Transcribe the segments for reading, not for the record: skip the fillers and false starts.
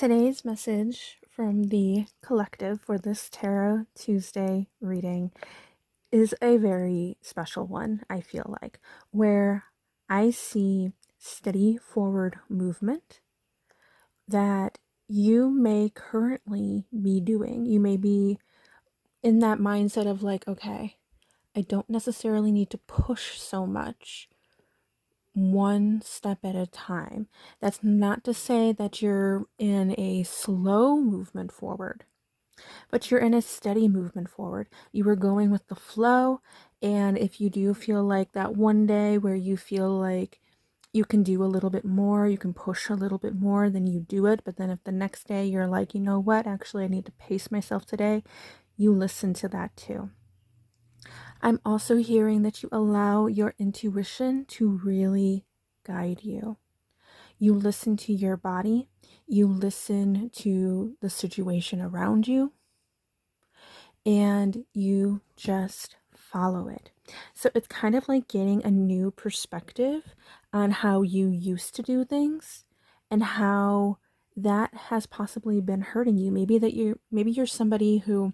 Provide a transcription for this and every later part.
Today's message from the collective for this Tarot Tuesday reading is a very special one, I feel like, where I see steady forward movement that you may currently be doing. You may be in that mindset of like, okay, I don't necessarily need to push so much, one step at a time. That's not to say that you're in a slow movement forward, but you're in a steady movement forward. You are going with the flow. And if you do feel like that one day where you feel like you can do a little bit more, you can push a little bit more, then you do it. But then if the next day you're like, you know what, actually I need to pace myself today, you listen to that too. I'm also hearing that you allow your intuition to really guide you. You listen to your body, you listen to the situation around you, and you just follow it. So it's kind of like getting a new perspective on how you used to do things and how that has possibly been hurting you. Maybe you're somebody who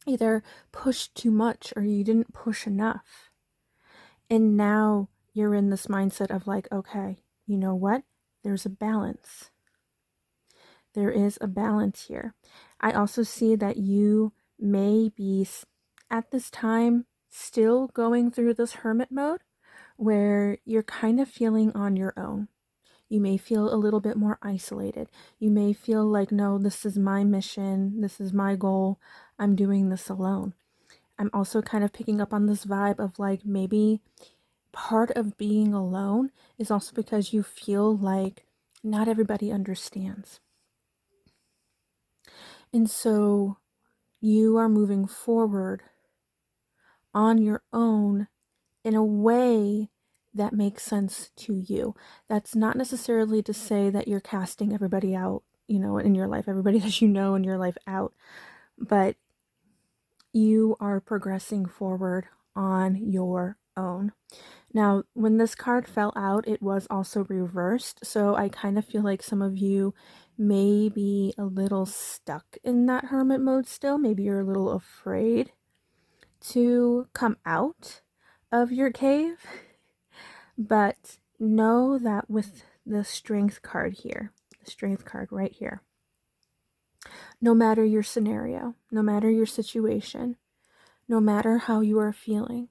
either pushed too much or you didn't push enough. And now you're in this mindset of like, okay, you know what? There's a balance. There is a balance here. I also see that you may be at this time still going through this hermit mode where you're kind of feeling on your own. You may feel a little bit more isolated. You may feel like, no, this is my mission. This is my goal. I'm doing this alone. I'm also kind of picking up on this vibe of like maybe part of being alone is also because you feel like not everybody understands. And so you are moving forward on your own in a way that makes sense to you. That's not necessarily to say that you're casting everybody out, in your life, everybody that you know in your life out, but you are progressing forward on your own. Now, when this card fell out, it was also reversed, so I kind of feel like some of you may be a little stuck in that hermit mode still. Maybe you're a little afraid to come out of your cave, but know that with the strength card here, the strength card right here, no matter your scenario, no matter your situation, no matter how you are feeling,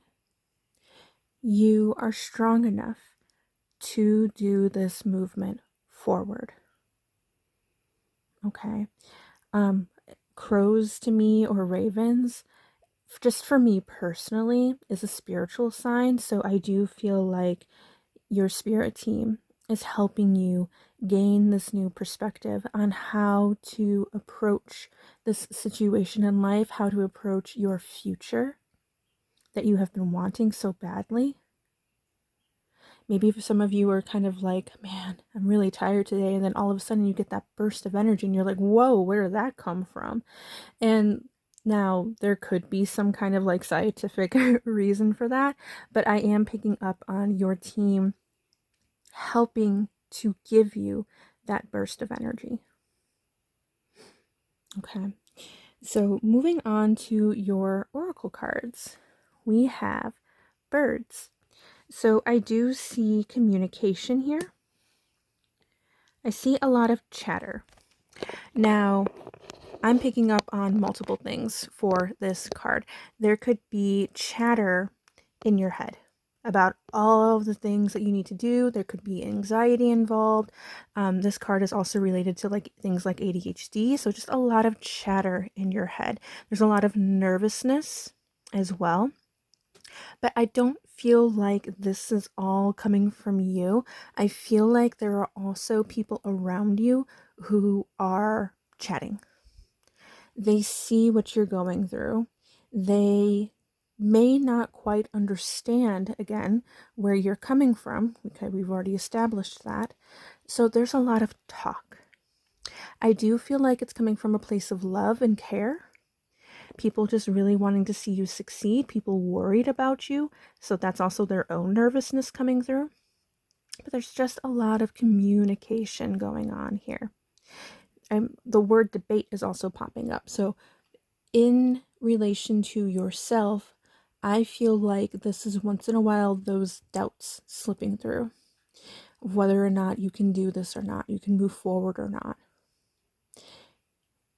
you are strong enough to do this movement forward. Okay. Crows to me, or ravens, just for me personally, is a spiritual sign. So I do feel like your spirit team is helping you gain this new perspective on how to approach this situation in life, how to approach your future that you have been wanting so badly. Maybe for some of you are kind of like, man, I'm really tired today. And then all of a sudden you get that burst of energy and you're like, whoa, where did that come from? And now there could be some kind of like scientific reason for that, but I am picking up on your team helping to give you that burst of energy. Okay, so moving on to your oracle cards, we have birds. So I do see communication here. I see a lot of chatter. Now, I'm picking up on multiple things for this card. There could be chatter in your head about all of the things that you need to do. There could be anxiety involved. This card is also related to like things like ADHD. So just a lot of chatter in your head. There's a lot of nervousness as well. But I don't feel like this is all coming from you. I feel like there are also people around you who are chatting. They see what you're going through. They may not quite understand, again, where you're coming from. Okay, we've already established that. So there's a lot of talk. I do feel like it's coming from a place of love and care. People just really wanting to see you succeed. People worried about you. So that's also their own nervousness coming through. But there's just a lot of communication going on here. the word debate is also popping up. So in relation to yourself, I feel like this is once in a while those doubts slipping through of whether or not you can do this or not, you can move forward or not.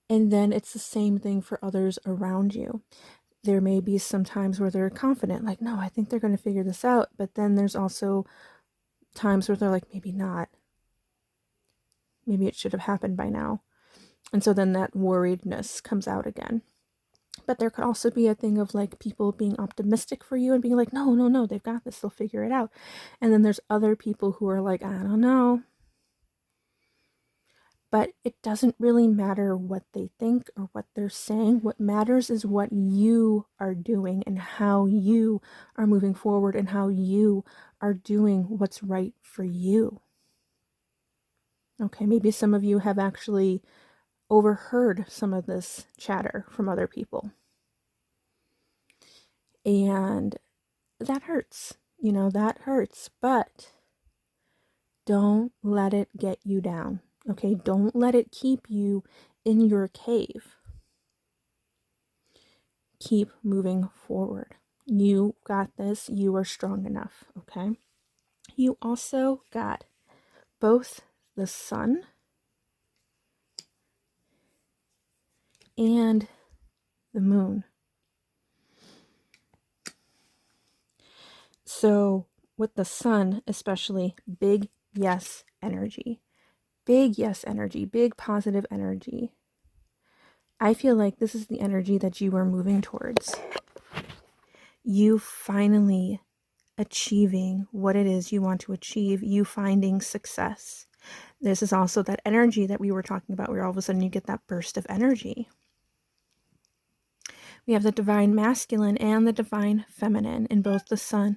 And then it's the same thing for others around you. There may be some times where they're confident, like, no, I think they're going to figure this out. But then there's also times where they're like, maybe not. Maybe it should have happened by now. And so then that worriedness comes out again. But there could also be a thing of like people being optimistic for you and being like, no, no, no, they've got this, they'll figure it out. And then there's other people who are like, I don't know. But it doesn't really matter what they think or what they're saying. What matters is what you are doing and how you are moving forward and how you are doing what's right for you. Okay, maybe some of you have actually overheard some of this chatter from other people. And that hurts. You know, that hurts. But don't let it get you down. Okay, don't let it keep you in your cave. Keep moving forward. You got this. You are strong enough. Okay. You also got both the sun and the moon. So with the sun, especially, big yes energy. Big yes energy. Big positive energy. I feel like this is the energy that you are moving towards. You finally achieving what it is you want to achieve. You finding success. This is also that energy that we were talking about, where all of a sudden you get that burst of energy. We have the divine masculine and the divine feminine in both the sun.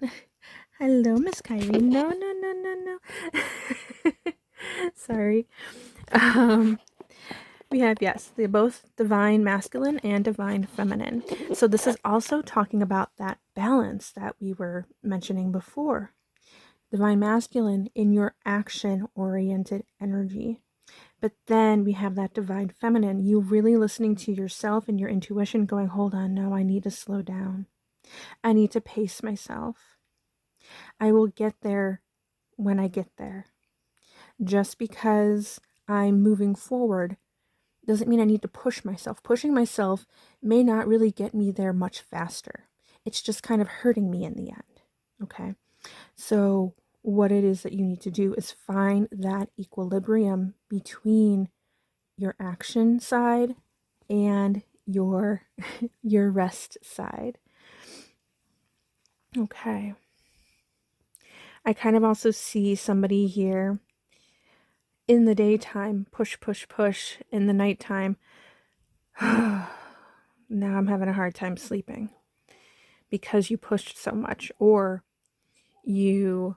Hello, Miss Kyrie. No, no, no, no, no. Sorry. We have, yes, they're both divine masculine and divine feminine. So this is also talking about that balance that we were mentioning before. Divine masculine in your action-oriented energy. But then we have that divine feminine, you really listening to yourself and your intuition going, hold on, no, I need to slow down. I need to pace myself. I will get there when I get there. Just because I'm moving forward doesn't mean I need to push myself. Pushing myself may not really get me there much faster. It's just kind of hurting me in the end. Okay? So what it is that you need to do is find that equilibrium between your action side and your rest side. Okay. I kind of also see somebody here in the daytime, push, push, push. In the nighttime, now I'm having a hard time sleeping because you pushed so much, or you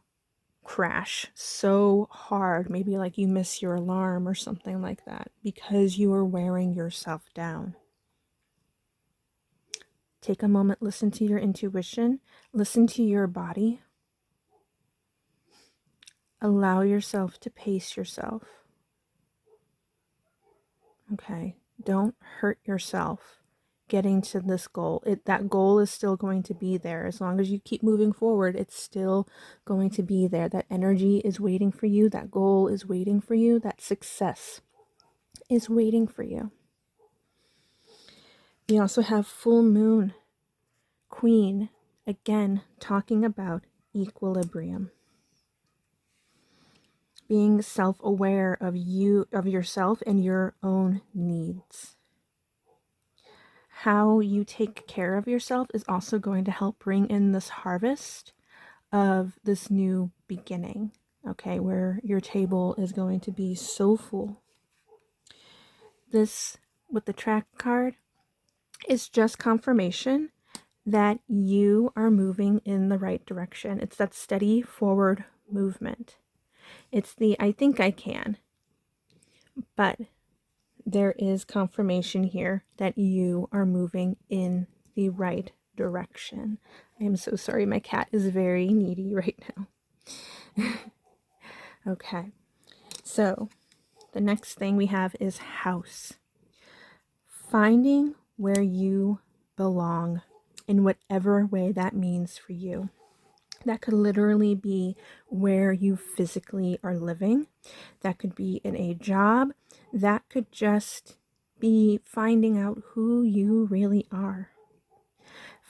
crash so hard, maybe like you miss your alarm or something like that, because you are wearing yourself down. Take a moment, listen to your intuition, listen to your body. Allow yourself to pace yourself. Okay, don't hurt yourself getting to this goal. That goal is still going to be there. As long as you keep moving forward, it's still going to be there. That energy is waiting for you. That goal is waiting for you. That success is waiting for you. We also have full moon, queen, again, talking about equilibrium. Being self-aware of you, of yourself and your own needs. How you take care of yourself is also going to help bring in this harvest of this new beginning, okay, where your table is going to be so full. This, with the track card, is just confirmation that you are moving in the right direction. It's that steady forward movement. It's the I think I can, but there is confirmation here that you are moving in the right direction. I am so sorry. My cat is very needy right now. Okay. So The next thing we have is house. Finding where you belong in whatever way that means for you. That could literally be where you physically are living. That could be in a job. That could just be finding out who you really are.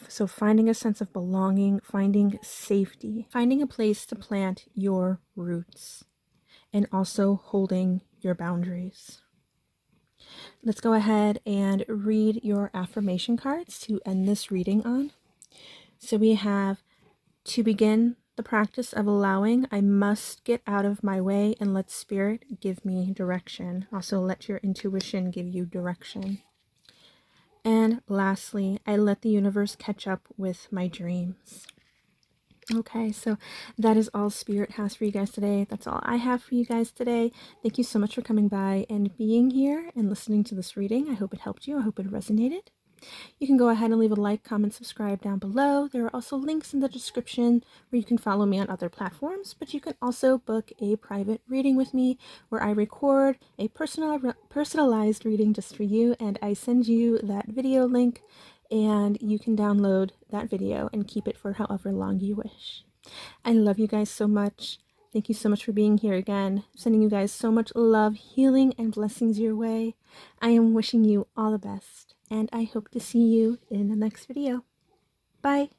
So finding a sense of belonging, finding safety, finding a place to plant your roots, and also holding your boundaries. Let's go ahead and read your affirmation cards to end this reading on. So we have, to begin the practice of allowing, I must get out of my way and let spirit give me direction. Also, let your intuition give you direction. And lastly, I let the universe catch up with my dreams. Okay, so that is all Spirit has for you guys today. That's all I have for you guys today. Thank you so much for coming by and being here and listening to this reading. I hope it helped you. I hope it resonated. You can go ahead and leave a like, comment, subscribe down below. There are also links in the description where you can follow me on other platforms, but you can also book a private reading with me where I record a personalized reading just for you, and I send you that video link, and you can download that video and keep it for however long you wish. I love you guys so much. Thank you so much for being here again. Sending you guys so much love, healing, and blessings your way. I am wishing you all the best, and I hope to see you in the next video. Bye.